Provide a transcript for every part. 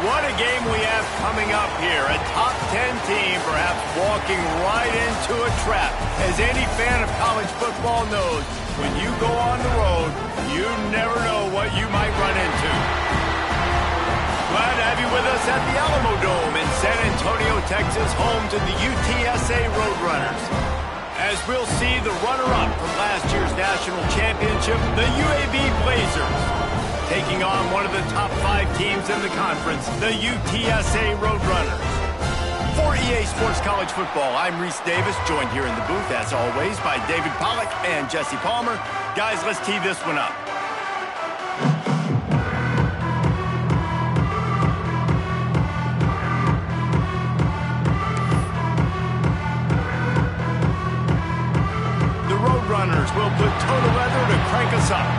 What a game we have coming up here. A top 10 team perhaps walking right into a trap. As any fan of college football knows, when you go on the road, you never know what you might run into. Glad to have you with us at the Alamo Dome in San Antonio, Texas, home to the UTSA Roadrunners. As we'll see the runner-up from last year's national championship, the UAB Blazers, taking on one of the top 5 teams in the conference, the UTSA Roadrunners. For EA Sports College Football, I'm Reese Davis, joined here in the booth, as always, by David Pollack and Jesse Palmer. Guys, let's tee this one up. The Roadrunners will put toe to leather to crank us up.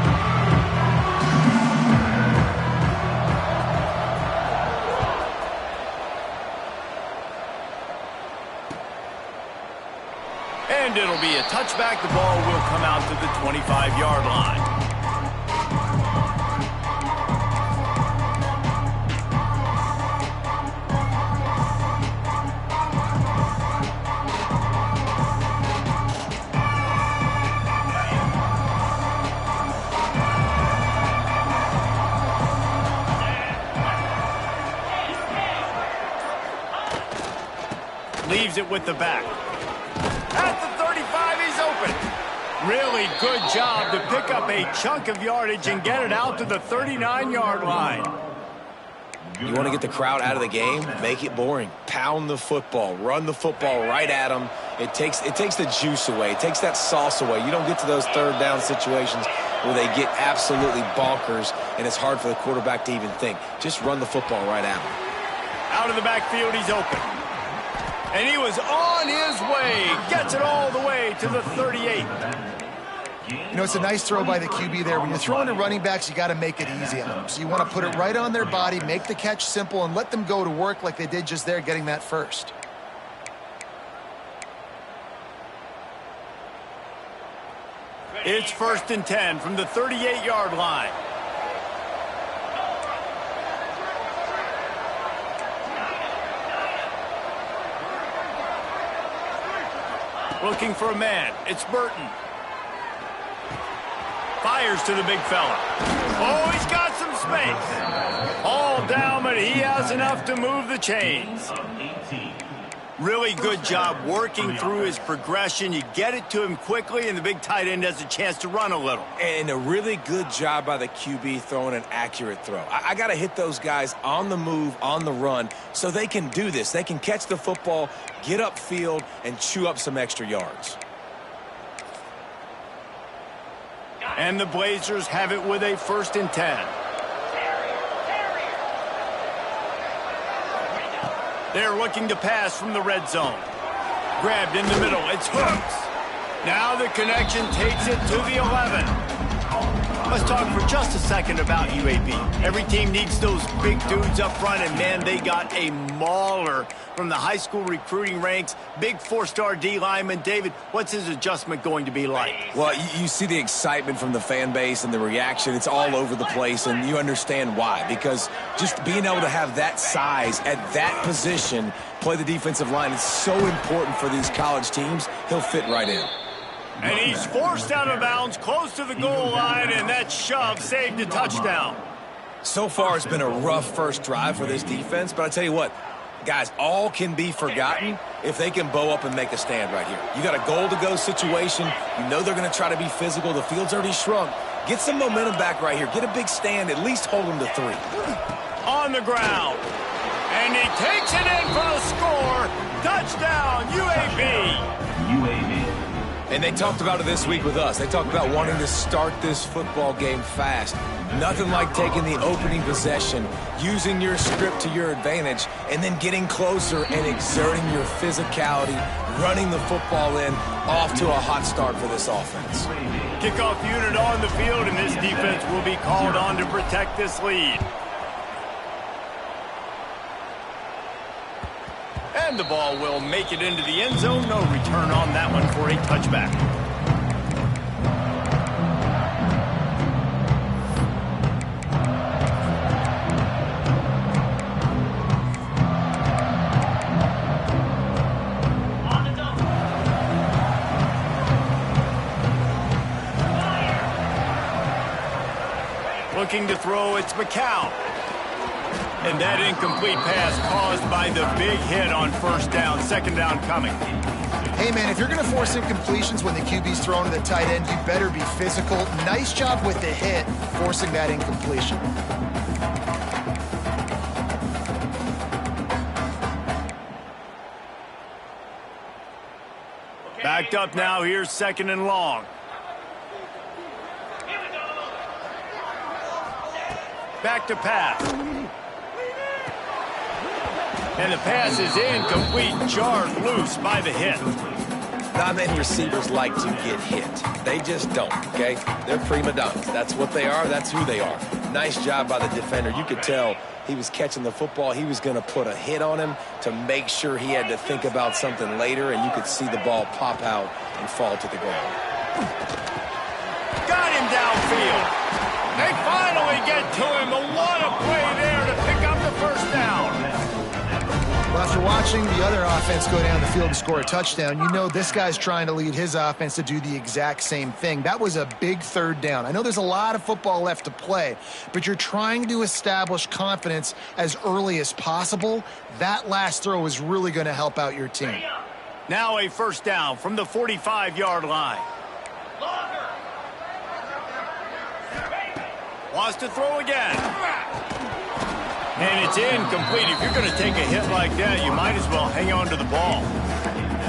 And it'll be a touchback. The ball will come out to the 25-yard line. Leaves it with the back. At the 35, he's open. Really good job to pick up a chunk of yardage and get it out to the 39-yard line. You want to get the crowd out of the game? Make it boring. Pound the football. Run the football right at them. It takes the juice away. It takes that sauce away. You don't get to those third down situations where they get absolutely bonkers, and it's hard for the quarterback to even think. Just run the football right at them. Out of the backfield, he's open. And he was on his way. Gets it all the way to the 38. You know, it's a nice throw by the QB there. When you're throwing to running backs, you got to make it easy on them. So you want to put it right on their body, make the catch simple, and let them go to work like they did just there, getting that first. It's 1st and 10 from the 38-yard line. Looking for a man. It's Burton. Fires to the big fella. Oh, he's got some space. All down, but he has enough to move the chains. Really good job working through his progression. You get it to him quickly, and the big tight end has a chance to run a little. And a really good job by the QB throwing an accurate throw. I got to hit those guys on the move, on the run, so they can do this. They can catch the football, get upfield, and chew up some extra yards. And the Blazers have it with a 1st and 10. They're looking to pass from the red zone. Grabbed in the middle. It's Hooks. Now the connection takes it to the 11. Let's talk for just a second about UAB. Every team needs those big dudes up front, and, man, they got a mauler from the high school recruiting ranks. Big 4-star D lineman. David, what's his adjustment going to be like? Well, you see the excitement from the fan base and the reaction. It's all over the place, and you understand why. Because just being able to have that size at that position, play the defensive line, is so important for these college teams. He'll fit right in. And he's forced out of bounds close to the goal line, and that shove saved a touchdown. So far, it's been a rough first drive for this defense, but I tell you what, guys, all can be forgotten if they can bow up and make a stand right here. You got a goal-to-go situation. You know they're going to try to be physical. The field's already shrunk. Get some momentum back right here. Get a big stand. At least hold them to 3. On the ground. And he takes it in for the score. Touchdown, UAB. And they talked about it this week with us. They talked about wanting to start this football game fast. Nothing like taking the opening possession, using your script to your advantage, and then getting closer and exerting your physicality, running the football in, off to a hot start for this offense. Kickoff unit on the field, and this defense will be called on to protect this lead. And the ball will make it into the end zone. No return on that one for a touchback. Looking to throw, it's McCown. And that incomplete pass caused by the big hit on first down. Second down coming. Hey, man, if you're going to force incompletions when the QB's thrown to the tight end, you better be physical. Nice job with the hit, forcing that incompletion. Backed up now. Here's second and long. Back to pass. And the pass is incomplete, jarred loose by the hit. Not many receivers like to get hit. They just don't, okay? They're prima donnas. That's what they are. That's who they are. Nice job by the defender. You could tell he was catching the football. He was going to put a hit on him to make sure he had to think about something later, and you could see the ball pop out and fall to the ground. Got him downfield. They finally get to him. What a play there to pick up the first down. Well, after watching the other offense go down the field and score a touchdown, you know this guy's trying to lead his offense to do the exact same thing. That was a big third down. I know there's a lot of football left to play, but you're trying to establish confidence as early as possible. That last throw is really going to help out your team. Now a first down from the 45-yard line. Wants to throw again. And it's incomplete. If you're going to take a hit like that, you might as well hang on to the ball.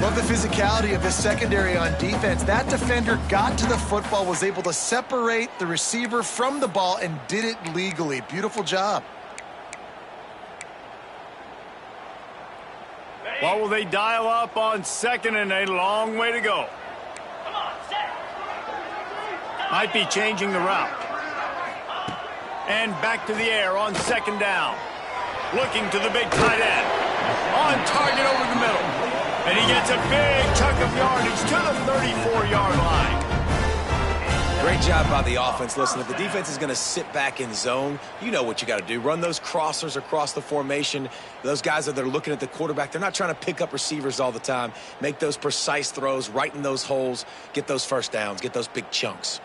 Love the physicality of this secondary on defense. That defender got to the football, was able to separate the receiver from the ball, and did it legally. Beautiful job. What will they dial up on second and a long way to go? Might be changing the route. And back to the air on second down. Looking to the big tight end. On target over the middle. And he gets a big chunk of yardage to the 34-yard line. Great job by the offense. Listen, if the defense is going to sit back in zone, you know what you got to do. Run those crossers across the formation. Those guys that are looking at the quarterback, they're not trying to pick up receivers all the time. Make those precise throws, right in those holes, get those first downs, get those big chunks.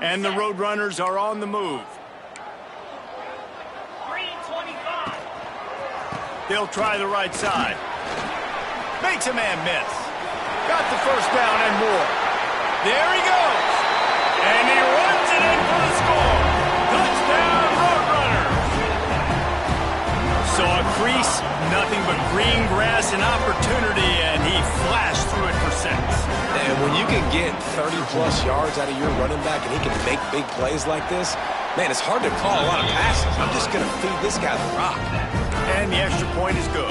And the Roadrunners are on the move. They'll try the right side. Makes a man miss. Got the first down and more. There he goes. And he runs it in for the score. Touchdown, Roadrunners. Saw a crease, nothing but green grass and opportunity, and he flashed through it for 6. And when you can get 30-plus yards out of your running back and he can make big plays like this, man, it's hard to call a lot of passes. I'm just going to feed this guy the rock. And the extra point is good.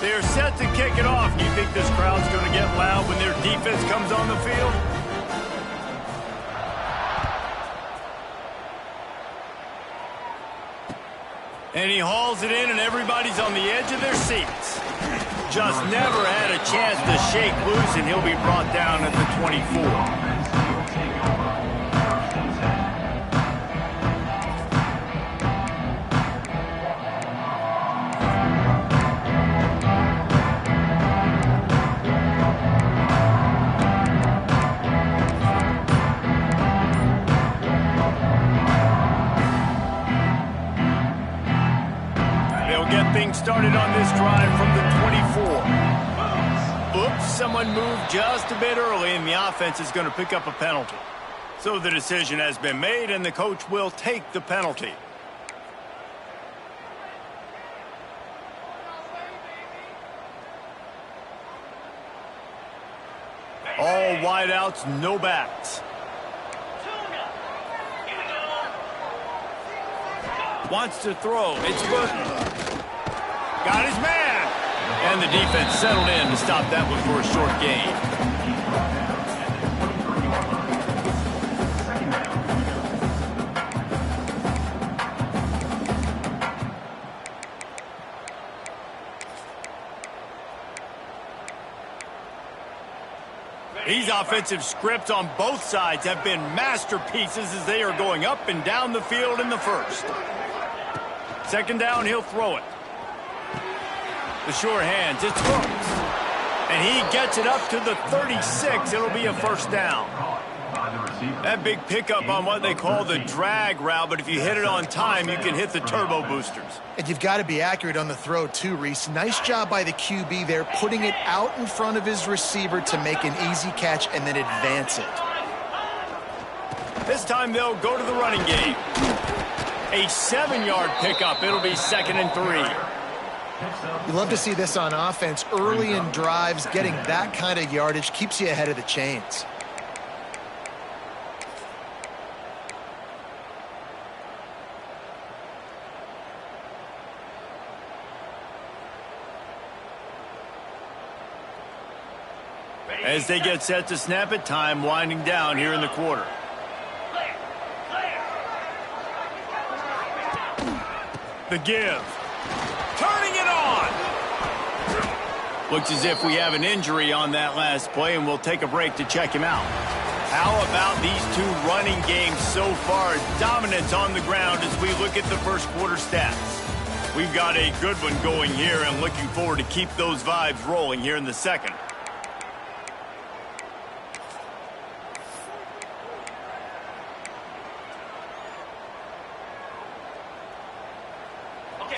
They're set to kick it off. Do you think this crowd's going to get loud when their defense comes on the field? And he hauls it in, and everybody's on the edge of their seats. Just never had a chance to shake loose, and he'll be brought down at the 24. Started on this drive from the 24. Oops, someone moved just a bit early, and the offense is going to pick up a penalty. So the decision has been made, and the coach will take the penalty. All wideouts, no backs. Wants to throw. It's Burton. Got his man. And the defense settled in to stop that one for a short gain. These offensive scripts on both sides have been masterpieces as they are going up and down the field in the first. Second down, he'll throw it. The sure hands, it's Brooks. And he gets it up to the 36. It'll be a first down. That big pickup on what they call the drag route, but if you hit it on time, you can hit the turbo boosters. And you've got to be accurate on the throw too, Reese. Nice job by the QB there, putting it out in front of his receiver to make an easy catch and then advance it. This time they'll go to the running game. A 7-yard pickup. It'll be 2nd and 3. You love to see this on offense. Early in drives, getting that kind of yardage keeps you ahead of the chains. As they get set to snap it, time winding down here in the quarter. The give. Turning it on. Looks as if we have an injury on that last play, and we'll take a break to check him out. How about these two running games so far? Dominance on the ground as we look at the first quarter stats. We've got a good one going here, and looking forward to keep those vibes rolling here in the second.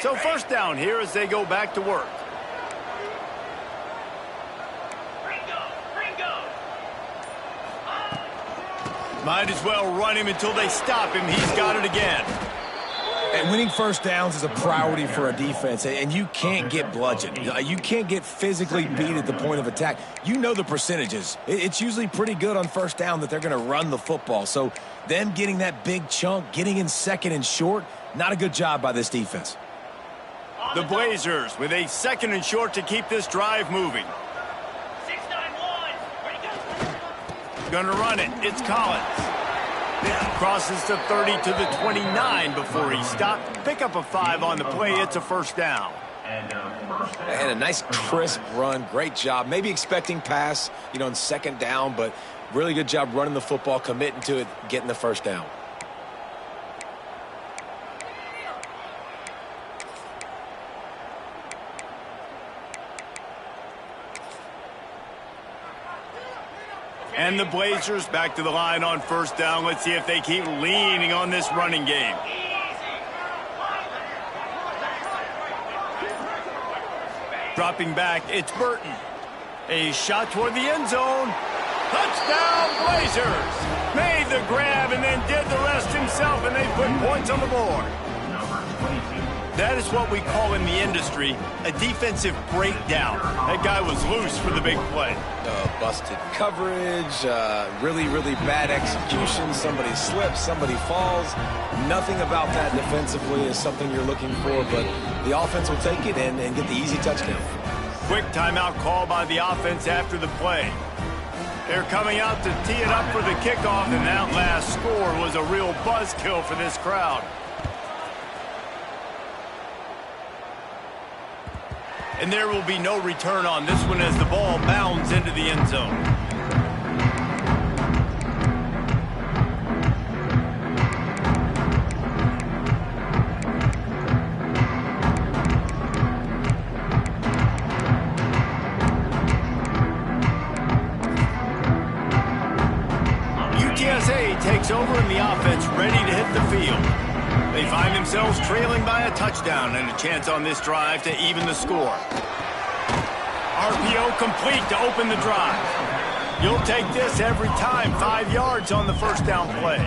So first down here as they go back to work. Might as well run him until they stop him. He's got it again. And winning first downs is a priority for a defense, and you can't get bludgeoned. You can't get physically beat at the point of attack. You know the percentages. It's usually pretty good on first down that they're going to run the football. So them getting that big chunk, getting in second and short, not a good job by this defense. The Blazers with a 2nd and short to keep this drive moving. 6-9-1. Gonna run it. It's Collins. Crosses the 30 to the 29 before he stopped. Pick up a 5 on the play. It's a first down. And a nice crisp run. Great job. Maybe expecting pass, in second down, but really good job running the football, committing to it, getting the first down. And the Blazers back to the line on first down. Let's see if they keep leaning on this running game. Dropping back, it's Burton. A shot toward the end zone. Touchdown, Blazers! Made the grab and then did the rest himself, and they put points on the board. That is what we call in the industry a defensive breakdown. That guy was loose for the big play. Busted coverage, really, really bad execution. Somebody slips, somebody falls. Nothing about that defensively is something you're looking for, but the offense will take it and get the easy touchdown. Quick timeout call by the offense after the play. They're coming out to tee it up for the kickoff, and that last score was a real buzzkill for this crowd. And there will be no return on this one as the ball bounds into the end zone. UTSA takes over and the offense ready to hit the field. They find themselves trailing by a touchdown and a chance on this drive to even the score. RPO complete to open the drive. You'll take this every time. 5 yards on the first down play.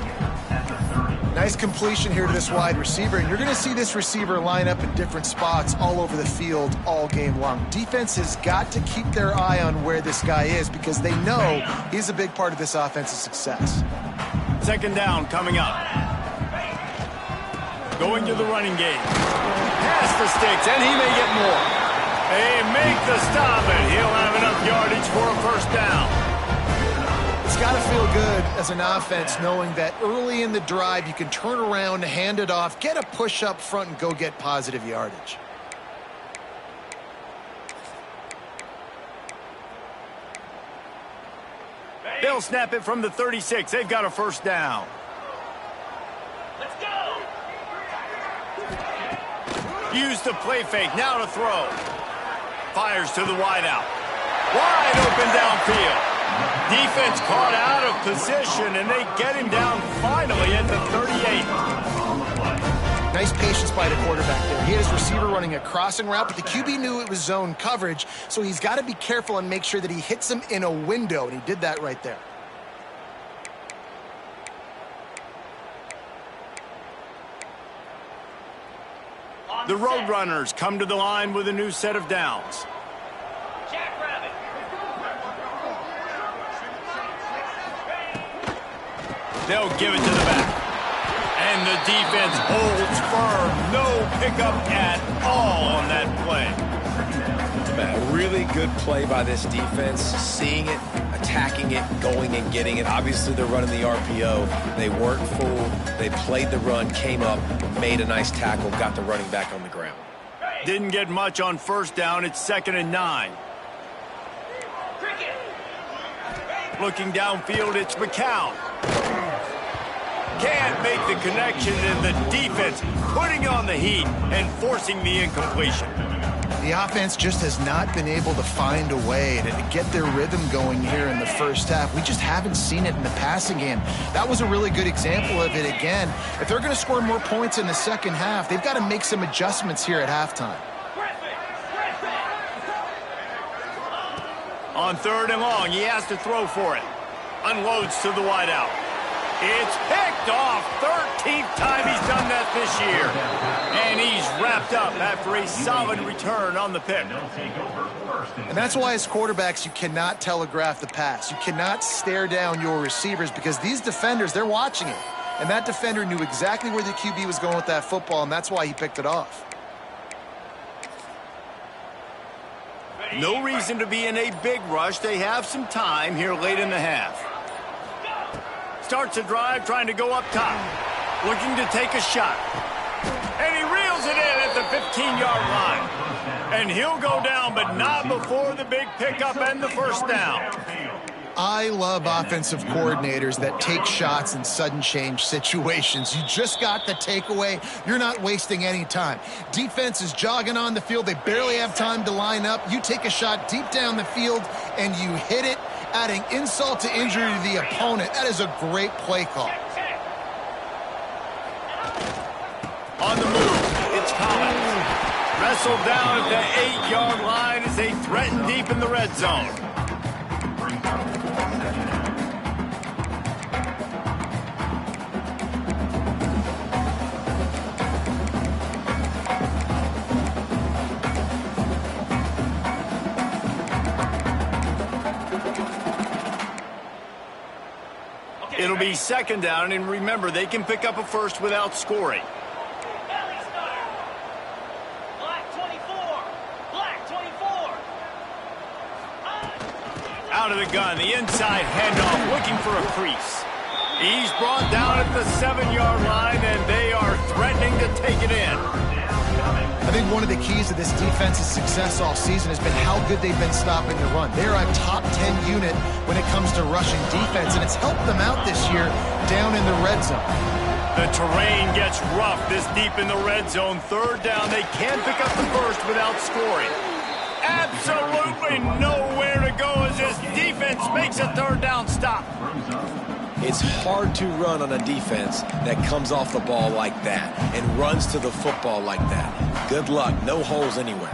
Nice completion here to this wide receiver, and you're going to see this receiver line up in different spots all over the field all game long. Defense has got to keep their eye on where this guy is because they know he's a big part of this offense's success. Second down coming up. Going to the running game. Pass the sticks, and he may get more. They make the stop, and he'll have enough yardage for a first down. It's got to feel good as an offense knowing that early in the drive you can turn around, hand it off, get a push up front, and go get positive yardage. They'll snap it from the 36. They've got a first down. Let's go. Use the play fake. Now to throw. Fires to the wideout. Wide open downfield. Defense caught out of position, and they get him down finally at the 38. Nice patience by the quarterback there. He had his receiver running a crossing route, but the QB knew it was zone coverage, so he's got to be careful and make sure that he hits him in a window, and he did that right there. The Roadrunners come to the line with a new set of downs. Jackrabbit. They'll give it to the back. And the defense holds firm. No pickup at all on that play. A really good play by this defense. Seeing it, attacking it, going and getting it. Obviously, they're running the RPO. They weren't fooled. They played the run, came up, made a nice tackle, got the running back on the ground. Didn't get much on first down. It's 2nd and 9. Looking downfield, it's McCown. Can't make the connection, and the defense putting on the heat and forcing the incompletion. The offense just has not been able to find a way to get their rhythm going here in the first half. We just haven't seen it in the passing game. That was a really good example of it again. If they're going to score more points in the second half, they've got to make some adjustments here at halftime. On 3rd and long, he has to throw for it. Unloads to the wideout. It's picked off. 13th time he's done that this year. And he's wrapped up after a solid return on the pick. And that's why as quarterbacks, you cannot telegraph the pass. You cannot stare down your receivers because these defenders, they're watching it. And that defender knew exactly where the QB was going with that football, and that's why he picked it off. No reason to be in a big rush. They have some time here late in the half. Starts a drive trying to go up top. Looking to take a shot. And he reels it in at the 15-yard line. And he'll go down, but not before the big pickup and the first down. I love offensive coordinators that take shots in sudden change situations. You just got the takeaway. You're not wasting any time. Defense is jogging on the field. They barely have time to line up. You take a shot deep down the field, and you hit it, adding insult to injury to the opponent. That is a great play call. On the move, it's Collins. Wrestled down at the 8-yard line as they threaten deep in the red zone. It'll be 2nd down, and remember, they can pick up a first without scoring. Out of the gun, the inside handoff, looking for a crease. He's brought down at the 7-yard line, and they are threatening to take it in. I think one of the keys to this defense's success all season has been how good they've been stopping the run. They're a top 10 unit when it comes to rushing defense, and it's helped them out this year down in the red zone. The terrain gets rough this deep in the red zone. 3rd down, they can pick up the first without scoring. Absolutely nowhere to go as this defense makes a 3rd down stop. It's hard to run on a defense that comes off the ball like that and runs to the football like that. Good luck. No holes anywhere.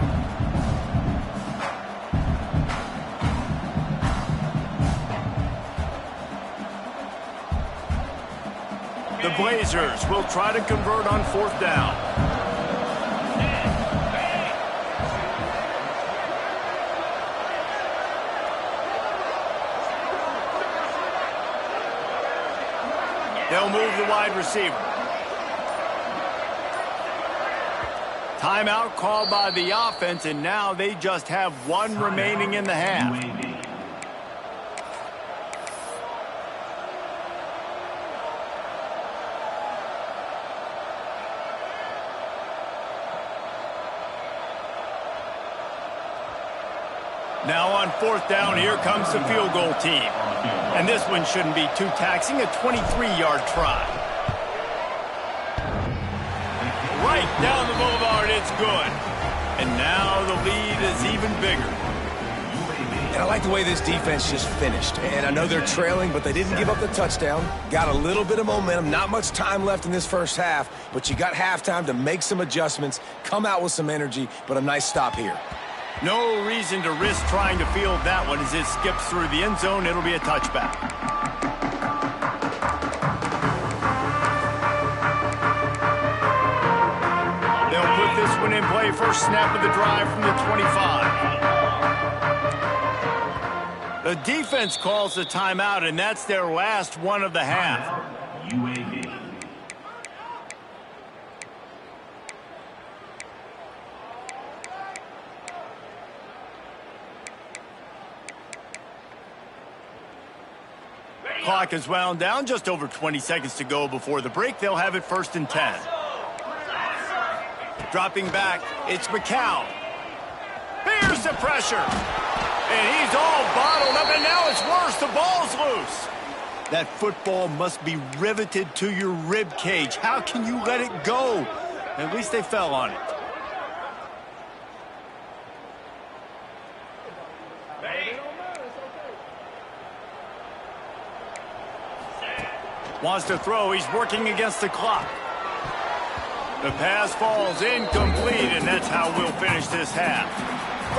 The Blazers will try to convert on 4th down. They'll move the wide receiver. Timeout called by the offense, and now they just have 1 remaining in the half. Now on 4th down, here comes the field goal team. And this one shouldn't be too taxing, a 23-yard try. Right down the boulevard, it's good. And now the lead is even bigger. And I like the way this defense just finished. And I know they're trailing, but they didn't give up the touchdown. Got a little bit of momentum. Not much time left in this first half, but you got halftime to make some adjustments, come out with some energy, but a nice stop here. No reason to risk trying to field that one as it skips through the end zone. It'll be a touchback. They'll put this one in play. First snap of the drive from the 25. The defense calls the timeout, and that's their last one of the half. UAB. Clock is wound down. Just over 20 seconds to go before the break. They'll have it 1st and 10. Dropping back, it's McCown. Here's the pressure. And he's all bottled up, and now it's worse. The ball's loose. That football must be riveted to your rib cage. How can you let it go? At least they fell on it. Wants to throw. He's working against the clock. The pass falls incomplete, and that's how we'll finish this half.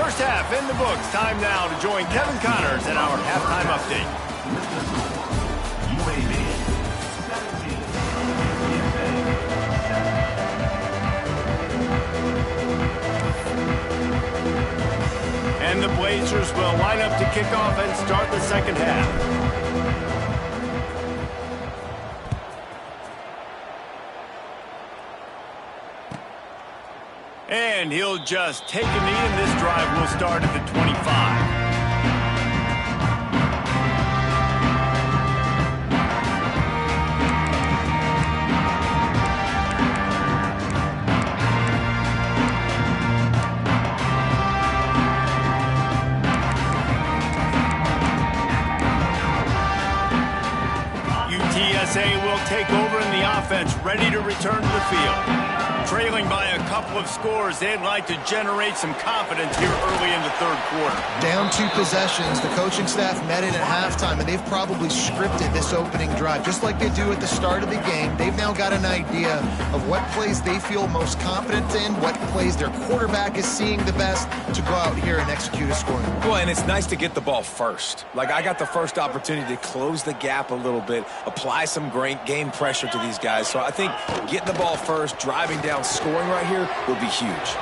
First half in the books. Time now to join Kevin Connors in our halftime update. And the Blazers will line up to kick off and start the second half. And he'll just take a knee, and this drive will start at the 25. UTSA will take over in the offense, ready to return to the field. Trailing by a couple of scores, they'd like to generate some confidence here early in the third quarter. Down 2 possessions. The coaching staff met in at halftime, and they've probably scripted this opening drive. Just like they do at the start of the game, they've now got an idea of what plays they feel most confident in, what plays their quarterback is seeing the best to go out here and execute a scoring. Well, and it's nice to get the ball first. Like, I got the first opportunity to close the gap a little bit, apply some great game pressure to these guys. So I think getting the ball first, driving down, scoring right here would be huge.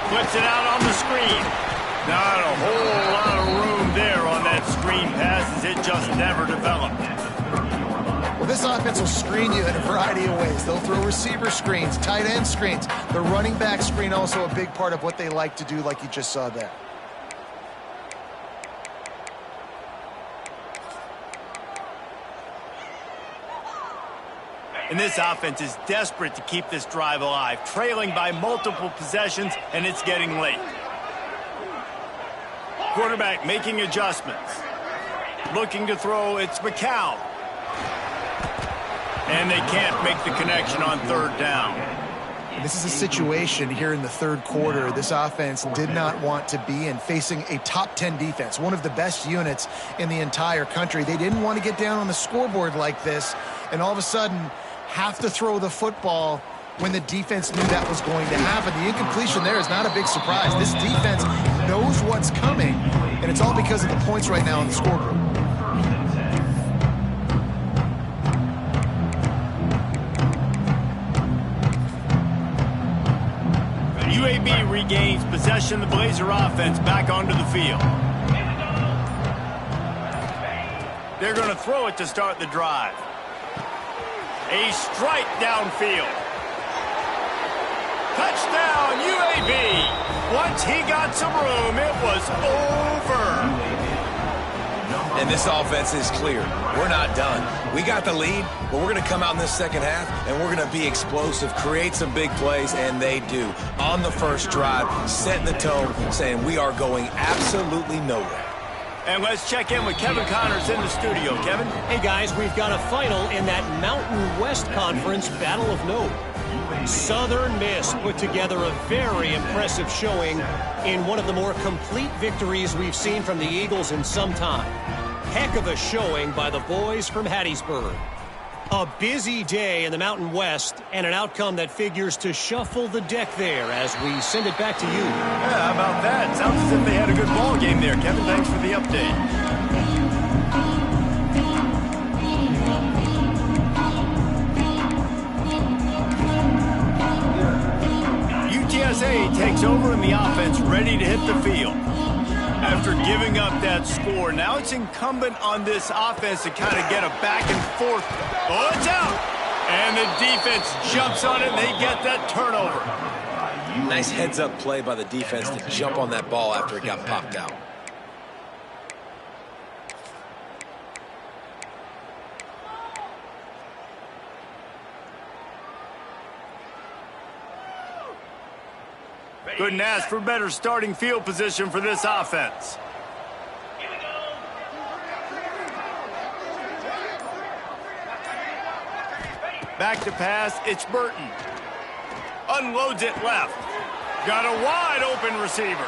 Puts it out on the screen. Not a whole lot of room there on that screen pass, as it just never developed. Well, this offense will screen you in a variety of ways. They'll throw receiver screens, tight end screens. The running back screen also a big part of what they like to do, like you just saw there. And this offense is desperate to keep this drive alive, trailing by multiple possessions, and it's getting late. Quarterback making adjustments. Looking to throw, it's McCown. And they can't make the connection on 3rd down. This is a situation here in the third quarter this offense did not want to be in, facing a top 10 defense, one of the best units in the entire country. They didn't want to get down on the scoreboard like this, and all of a sudden have to throw the football when the defense knew that was going to happen. The incompletion there is not a big surprise. This defense knows what's coming, and it's all because of the points right now on the scoreboard. UAB regains possession of the Blazer offense back onto the field. They're going to throw it to start the drive. A strike downfield. Touchdown, UAB. Once he got some room, it was over. And this offense is clear. We're not done. We got the lead, but we're going to come out in this second half, and we're going to be explosive, create some big plays, and they do. On the first drive, setting the tone, saying we are going absolutely nowhere. And let's check in with Kevin Connors in the studio. Kevin? Hey, guys, we've got a final in that Mountain West Conference Battle of Note. Southern Miss put together a very impressive showing in one of the more complete victories we've seen from the Eagles in some time. Heck of a showing by the boys from Hattiesburg. A busy day in the Mountain West and an outcome that figures to shuffle the deck there as we send it back to you. Yeah, how about that? Sounds as if they had a good ball game there, Kevin. Thanks for the update. UTSA takes over in the offense, ready to hit the field. After giving up that score, now it's incumbent on this offense to kind of get a back and forth. Oh, it's out! And the defense jumps on it, and they get that turnover. Nice heads-up play by the defense to jump on that ball after it got popped out. Couldn't ask for better starting field position for this offense. Here we go. Back to pass, it's Burton. Unloads it left. Got a wide open receiver.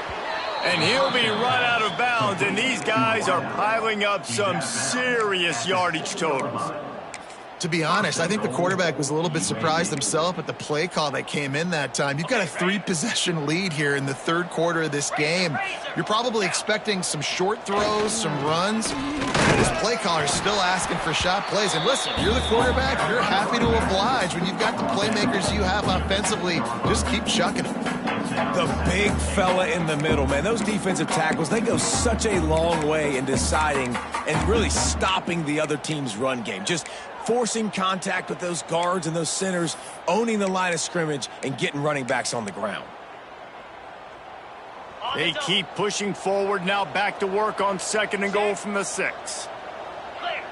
And he'll be run out of bounds, and these guys are piling up some serious yardage totals. To be honest, I think the quarterback was a little bit surprised himself at the play call that came in that time. You've got a 3-possession lead here in the third quarter of this game. You're probably expecting some short throws, some runs. This play caller is still asking for shot plays. And listen, you're the quarterback. You're happy to oblige when you've got the playmakers you have offensively. Just keep chucking them. The big fella in the middle, man. Those defensive tackles, they go such a long way in deciding and really stopping the other team's run game. Just forcing contact with those guards and those centers, owning the line of scrimmage, and getting running backs on the ground. They keep pushing forward, now back to work on 2nd and goal from the 6. Clear.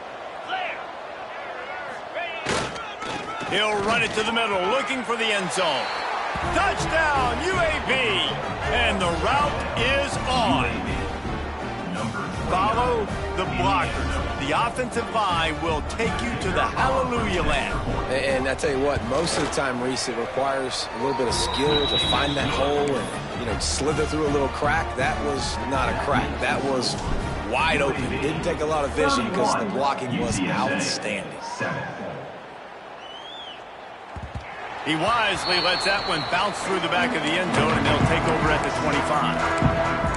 He'll run it to the middle, looking for the end zone. Touchdown, UAB! And the route is on. Follow the blockers. The offensive line will take you to the hallelujah land. And I tell you what, most of the time, Reese, it requires a little bit of skill to find that hole and, slither through a little crack. That was not a crack. That was wide open. It didn't take a lot of vision because the blocking was outstanding. He wisely lets that one bounce through the back of the end zone, and they'll take over at the 25.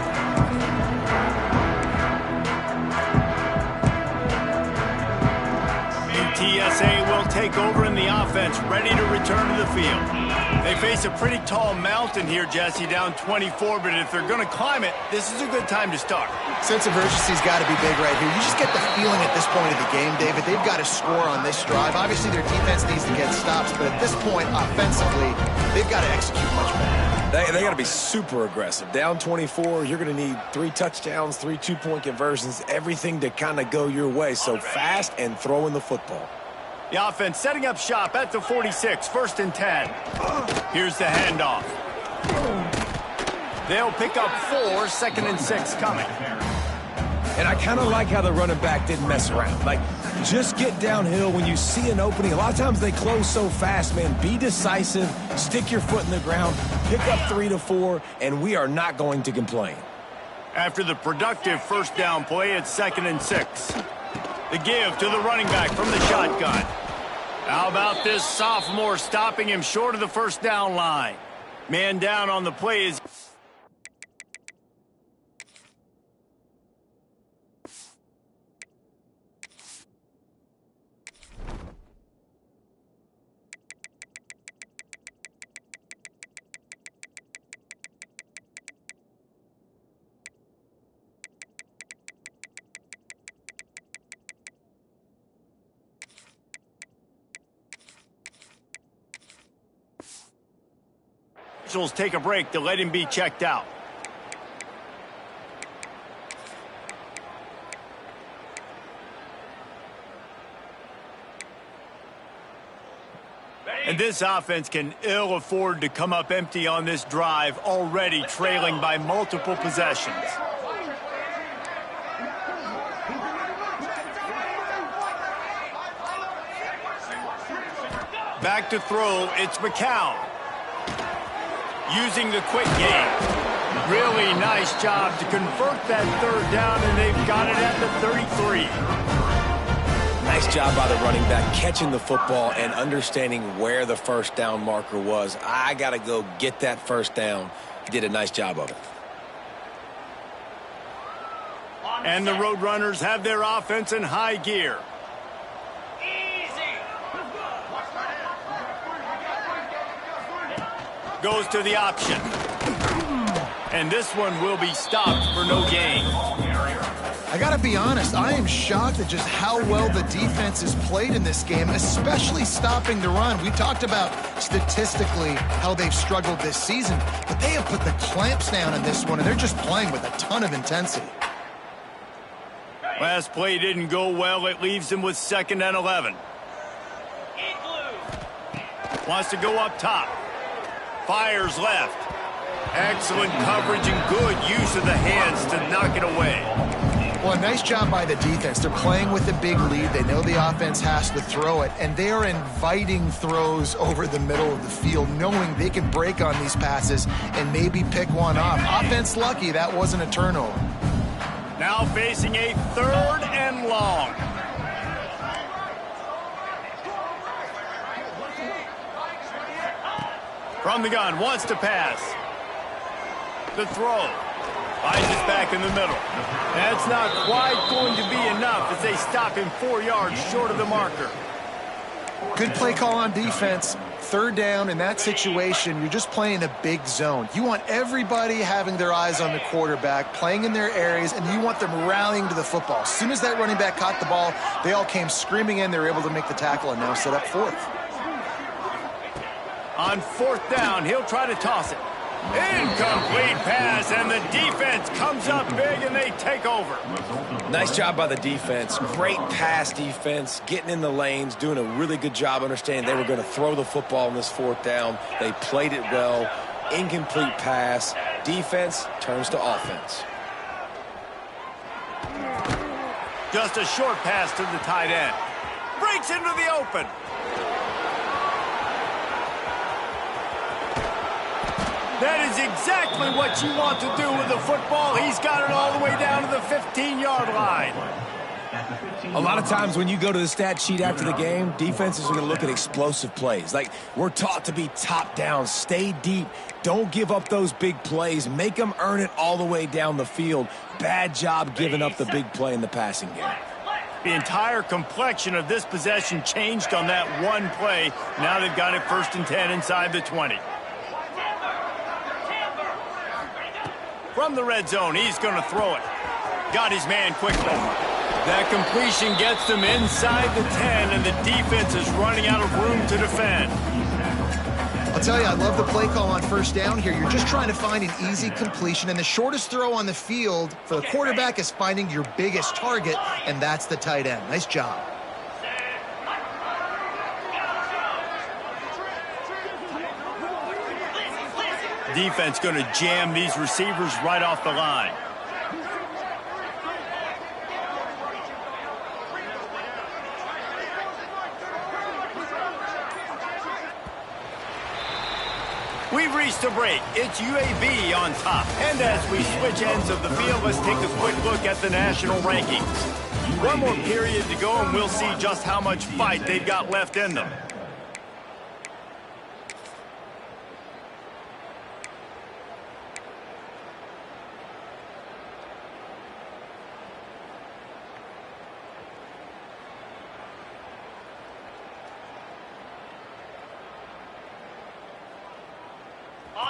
UTSA will take over in the offense, ready to return to the field. They face a pretty tall mountain here, Jesse, down 24, but if they're going to climb it, this is a good time to start. Sense of urgency's got to be big right here. You just get the feeling at this point of the game, David, they've got to score on this drive. Obviously, their defense needs to get stops, but at this point, offensively, they've got to execute much better. They got to be super aggressive. Down 24, you're going to need 3 touchdowns, 3 two-point conversions, everything to kind of go your way. So fast and throwing the football. The offense setting up shop at the 46, 1st and 10. Here's the handoff. They'll pick up 4, 2nd and 6 coming. And I kind of like how the running back didn't mess around. Like, just get downhill when you see an opening. A lot of times they close so fast, man. Be decisive, stick your foot in the ground, pick up 3 to 4, and we are not going to complain. After the productive 1st down play, it's 2nd and 6. The give to the running back from the shotgun. How about this sophomore stopping him short of the 1st down line? Man down on the play is... Officials take a break to let him be checked out. And this offense can ill afford to come up empty on this drive, already trailing by multiple possessions. Back to throw, it's McCown. Using the quick game. Really nice job to convert that third down, and they've got it at the 33. Nice job by the running back, catching the football and understanding where the first down marker was. I got to go get that first down. He did a nice job of it. And the Roadrunners have their offense in high gear. Goes to the option. And this one will be stopped for no gain. I got to be honest, I am shocked at just how well the defense has played in this game, especially stopping the run. We talked about statistically how they've struggled this season, but they have put the clamps down in this one, and they're just playing with a ton of intensity. Last play didn't go well. It leaves them with 2nd and 11. Wants to go up top. Fires left. Excellent coverage and good use of the hands to knock it away. Well, a nice job by the defense. They're playing with a big lead. They know the offense has to throw it, and they are inviting throws over the middle of the field, knowing they can break on these passes and maybe pick one off. Offense lucky that wasn't a turnover. Now facing a 3rd and long. From the gun, wants to pass. The throw. Finds his back in the middle. That's not quite going to be enough as they stop him 4 yards short of the marker. Good play call on defense. 3rd down in that situation, you're just playing a big zone. You want everybody having their eyes on the quarterback, playing in their areas, and you want them rallying to the football. As soon as that running back caught the ball, they all came screaming in. They were able to make the tackle and now set up 4th. On 4th down, he'll try to toss it. Incomplete pass, and the defense comes up big, and they take over. Nice job by the defense. Great pass defense, getting in the lanes, doing a really good job understanding they were going to throw the football on this 4th down. They played it well. Incomplete pass. Defense turns to offense. Just a short pass to the tight end. Breaks into the open. That is exactly what you want to do with the football. He's got it all the way down to the 15-yard line. A lot of times when you go to the stat sheet after the game, defenses are going to look at explosive plays. Like, we're taught to be top down, stay deep, don't give up those big plays, make them earn it all the way down the field. Bad job giving up the big play in the passing game. The entire complexion of this possession changed on that one play. Now they've got it 1st and 10 inside the 20. From the red zone, he's going to throw it. Got his man quickly. That completion gets them inside the 10, and the defense is running out of room to defend. I'll tell you, I love the play call on 1st down here. You're just trying to find an easy completion, and the shortest throw on the field for the quarterback is finding your biggest target, and that's the tight end. Nice job. Defense going to jam these receivers right off the line. We've reached a break. It's UAB on top. And as we switch ends of the field, let's take a quick look at the national rankings. One more period to go, and we'll see just how much fight they've got left in them.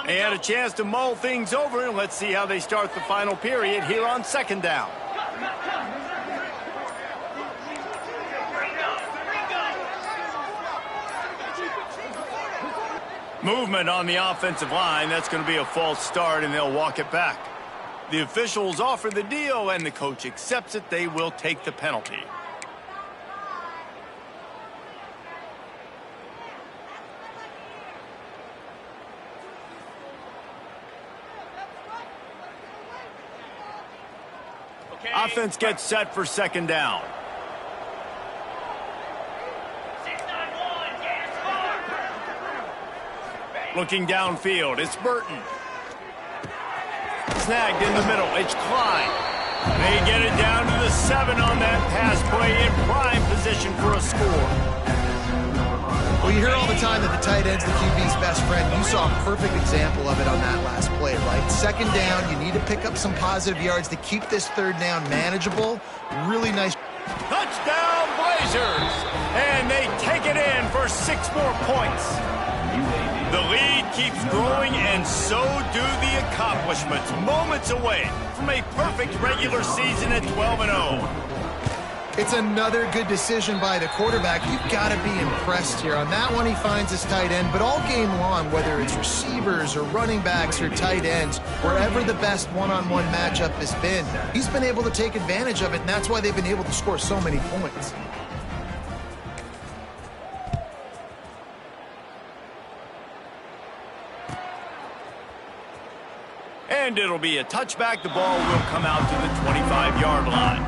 They had a chance to mull things over, and let's see how they start the final period here on 2nd down. Movement on the offensive line. That's going to be a false start, and they'll walk it back. The officials offer the deal, and the coach accepts it. They will take the penalty. Offense gets set for second down. 691, gas mark. Looking downfield, it's Burton. Snagged in the middle, it's Klein. They get it down to the 7 on that pass play in prime position for a score. Well, you hear all the time that the tight end's the QB's best friend. You saw a perfect example of it on that last play, right? Second down, you need to pick up some positive yards to keep this third down manageable. Really nice. Touchdown Blazers! And they take it in for 6 more points. The lead keeps growing, and so do the accomplishments. Moments away from a perfect regular season at 12-0. It's another good decision by the quarterback. You've got to be impressed here. On that one, he finds his tight end, but all game long, whether it's receivers or running backs or tight ends, wherever the best one-on-one matchup has been, he's been able to take advantage of it, and that's why they've been able to score so many points. And it'll be a touchback. The ball will come out to the 25-yard line.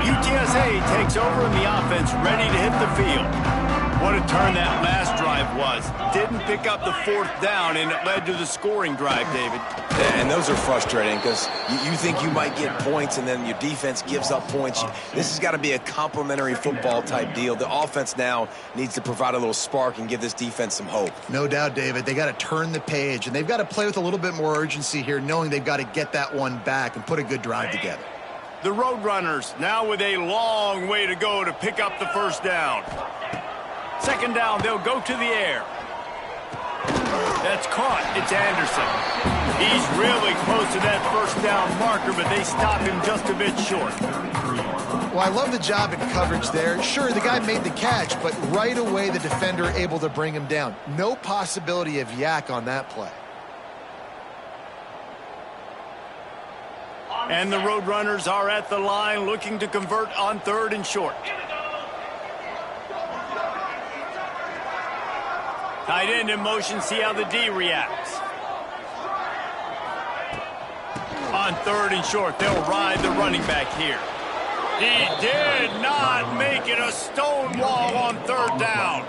UTSA takes over in the offense, ready to hit the field. What a turn that last drive was. Didn't pick up the 4th down, and it led to the scoring drive, David. Yeah, and those are frustrating because you think you might get points, and then your defense gives up points. This has got to be a complementary football type deal. The offense now needs to provide a little spark and give this defense some hope. No doubt, David. They got to turn the page, and they've got to play with a little bit more urgency here, knowing they've got to get that one back and put a good drive together. The Roadrunners now with a long way to go to pick up the first down. Second down, they'll go to the air. That's caught. It's Anderson. He's really close to that first down marker, but they stop him just a bit short. Well, I love the job in coverage there. Sure, the guy made the catch, but right away the defender able to bring him down. No possibility of yak on that play. And the Roadrunners are at the line looking to convert on 3rd and short. Tight end in motion, see how the D reacts. On 3rd and short, they'll ride the running back here. He did not make it a stone wall on 3rd down.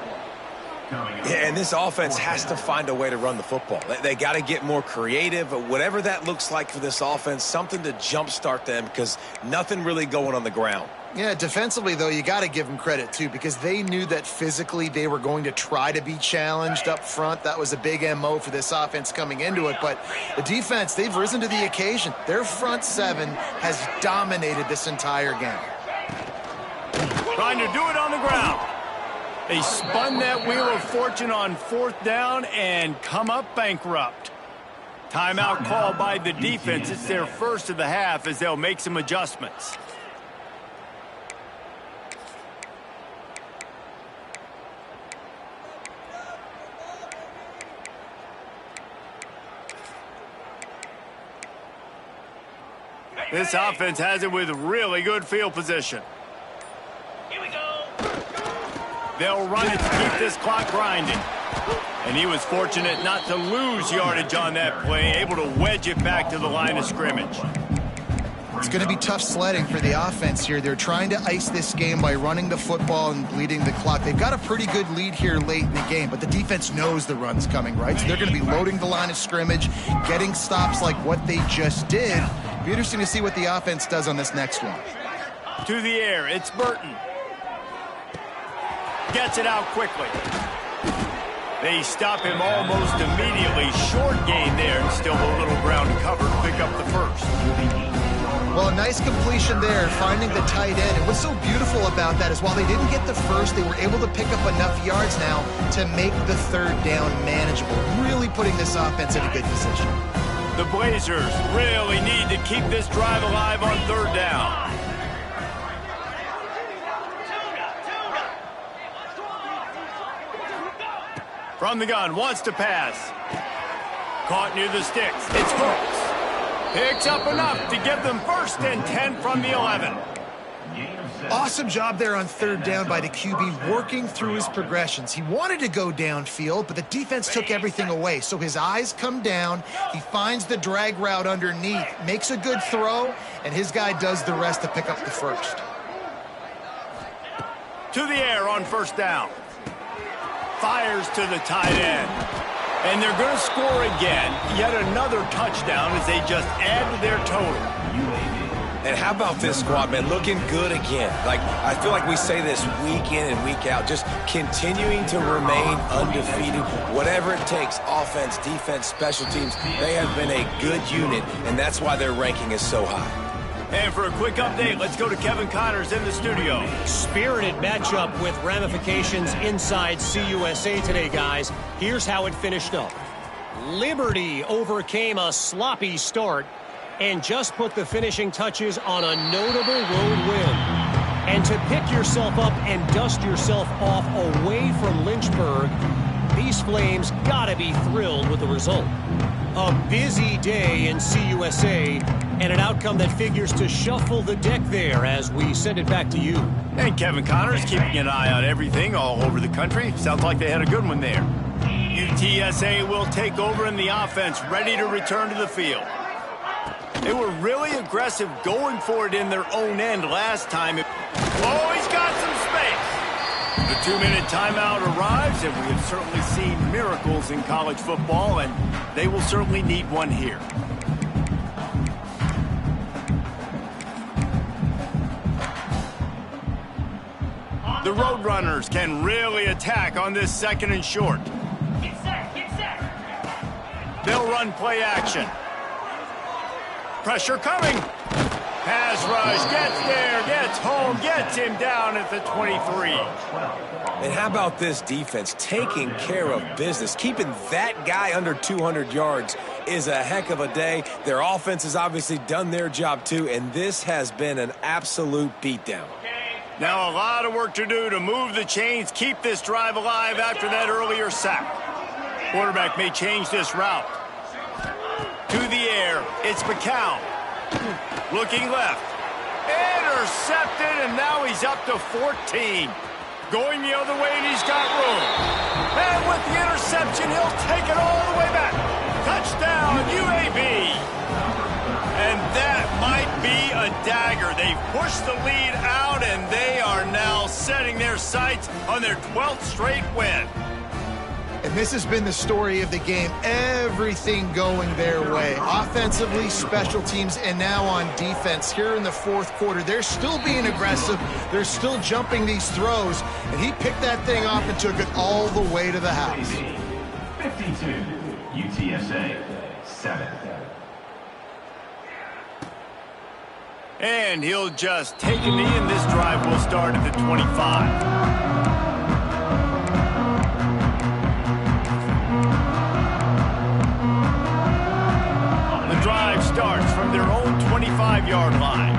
Yeah, and this offense has to find a way to run the football. They got to get more creative, whatever that looks like for this offense, something to jumpstart them because nothing really going on the ground. Yeah, defensively, though, you got to give them credit, too, because they knew that physically they were going to try to be challenged up front. That was a big MO for this offense coming into it. But the defense, they've risen to the occasion. Their front 7 has dominated this entire game. Trying to do it on the ground. They spun that wheel of fortune on 4th down and come up bankrupt. Timeout called by the defense. It's their first of the half as they'll make some adjustments. This offense has it with really good field position. Here we go. They'll run it to keep this clock grinding. And he was fortunate not to lose yardage on that play, able to wedge it back to the line of scrimmage. It's going to be tough sledding for the offense here. They're trying to ice this game by running the football and bleeding the clock. They've got a pretty good lead here late in the game, but the defense knows the run's coming, right? So they're going to be loading the line of scrimmage, getting stops like what they just did. It'll be interesting to see what the offense does on this next one. To the air, it's Burton. Gets it out quickly. They stop him almost immediately. Short gain there, and still a little ground to cover to pick up the first. Well, a nice completion there, finding the tight end. And what's so beautiful about that is while they didn't get the first, they were able to pick up enough yards now to make the 3rd down manageable, really putting this offense in a good position. The Blazers really need to keep this drive alive on 3rd down. From the gun, wants to pass. Caught near the sticks. It's Hooks. Picks up enough to give them 1st and 10 from the 11. Awesome job there on third down by the QB, working through his progressions. He wanted to go downfield, but the defense took everything away. So his eyes come down, he finds the drag route underneath, makes a good throw, and his guy does the rest to pick up the first. To the air on first down. Fires to the tight end. And they're going to score again. Yet another touchdown as they just add to their total. And how about this squad, man? Looking good again. Like, I feel like we say this week in and week out, just continuing to remain undefeated. Whatever it takes, offense, defense, special teams, they have been a good unit, and that's why their ranking is so high. And for a quick update, let's go to Kevin Connors in the studio. Spirited matchup with ramifications inside CUSA today, guys. Here's how it finished up. Liberty overcame a sloppy start and just put the finishing touches on a notable road win. And to pick yourself up and dust yourself off away from Lynchburg, these Flames gotta be thrilled with the result. A busy day in CUSA, and an outcome that figures to shuffle the deck there as we send it back to you. And Kevin Connors keeping an eye on everything all over the country. Sounds like they had a good one there. UTSA will take over in the offense, ready to return to the field. They were really aggressive going for it in their own end last time. Oh, he's got some space. The 2-minute timeout arrives, and we have certainly seen miracles in college football, and they will certainly need one here. The Roadrunners can really attack on this second and short. Get set, get set. They'll run play action. Pressure coming. Pass rush, gets there, gets home, gets him down at the 23. And how about this defense taking care of business? Keeping that guy under 200 yards is a heck of a day. Their offense has obviously done their job too, and this has been an absolute beatdown. Now a lot of work to do to move the chains, keep this drive alive after that earlier sack. Quarterback may change this route. To the air, it's McCown. Looking left. Intercepted, and now he's up to 14. Going the other way, and he's got room. And with the interception, he'll take it all the way back. Touchdown, UAB. And that might be a dagger. They've pushed the lead out, and they are now setting their sights on their 12th straight win. And this has been the story of the game. Everything going their way. Offensively, special teams, and now on defense here in the fourth quarter. They're still being aggressive. They're still jumping these throws. And he picked that thing off and took it all the way to the house. 52, UTSA, 7. And he'll just take a knee, and this drive will start at the 25. Drive starts from their own 25-yard line.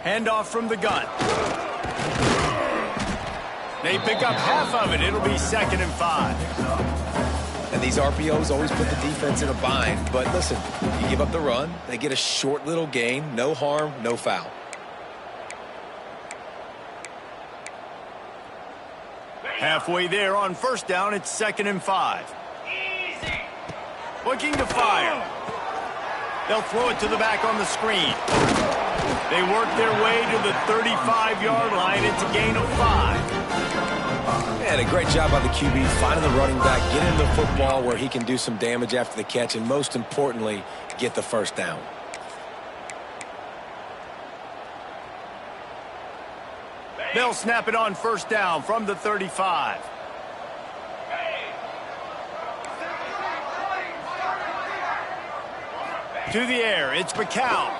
Handoff from the gun. They pick up half of it. It'll be 2nd and 5. And these RPOs always put the defense in a bind. But listen, you give up the run, they get a short little gain, no harm, no foul. Halfway there on first down, it's 2nd and 5. Looking to fire. They'll throw it to the back on the screen. They work their way to the 35-yard line. It's a gain of 5. And a great job by the QB finding the running back, getting the football where he can do some damage after the catch, and most importantly, get the first down. They'll snap it on first down from the 35. To the air, it's McCown.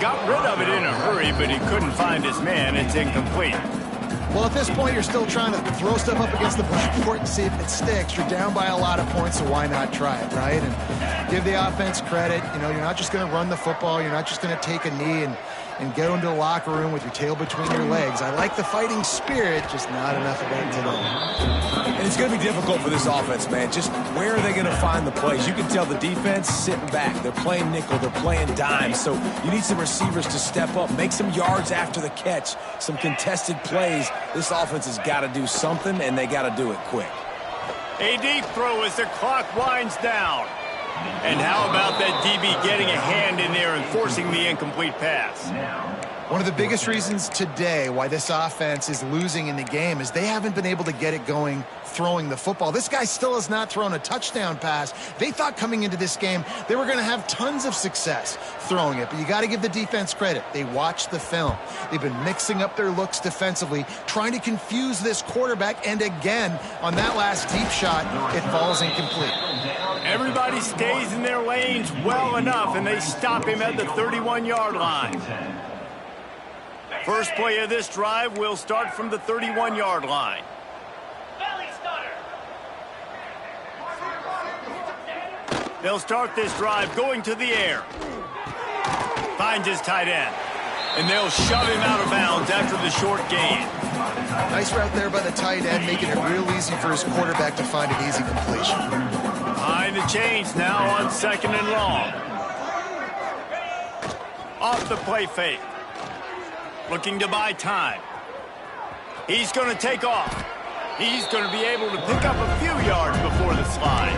Got rid of it in a hurry, but he couldn't find his man. It's incomplete. Well, at this point, you're still trying to throw stuff up against the blackboard and see if it sticks. You're down by a lot of points, so why not try it, right? And give the offense credit. You know, you're not just going to run the football. You're not just going to take a knee and go into the locker room with your tail between your legs. I like the fighting spirit, just not enough of it today. And it's going to be difficult for this offense, man. Just where are they going to find the plays? You can tell the defense sitting back. They're playing nickel. They're playing dime. So you need some receivers to step up, make some yards after the catch, some contested plays. This offense has got to do something, and they got to do it quick. A deep throw as the clock winds down. And how about that DB getting a hand in there and forcing the incomplete pass? One of the biggest reasons today why this offense is losing in the game is they haven't been able to get it going throwing the football. This guy still has not thrown a touchdown pass. They thought coming into this game they were going to have tons of success throwing it, but you got to give the defense credit. They watched the film. They've been mixing up their looks defensively, trying to confuse this quarterback, and again, on that last deep shot, it falls incomplete. Everybody stays in their lanes well enough, and they stop him at the 31-yard line. First play of this drive will start from the 31-yard line. They'll start this drive going to the air. Finds his tight end. And they'll shove him out of bounds after the short gain. Nice route there by the tight end, making it real easy for his quarterback to find an easy completion. Behind the chains now on 2nd and long. Off the play fake. Looking to buy time. He's going to take off. He's going to be able to pick up a few yards before the slide.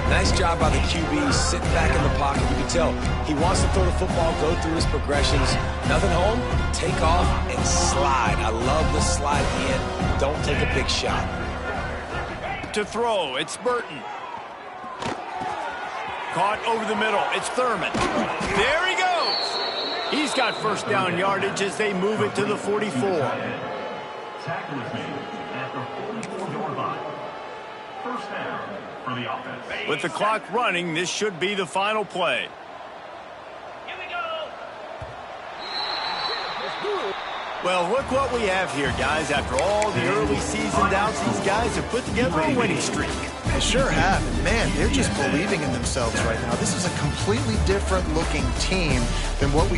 Nice job by the QB, sitting back in the pocket. You can tell he wants to throw the football, go through his progressions. Nothing home, take off, and slide. I love the slide in. Don't take a big shot. To throw, it's Burton. Caught over the middle, it's Thurman. There he goes. He's got first down yardage as they move it to the 44. Tackle is made at the 44-yard line. First down for the offense. With the clock running, this should be the final play. Here we go. Well, look what we have here, guys. After all the early season doubts, these guys have put together a winning streak. They sure have. And man, they're just believing in themselves right now. This is a completely different looking team than what we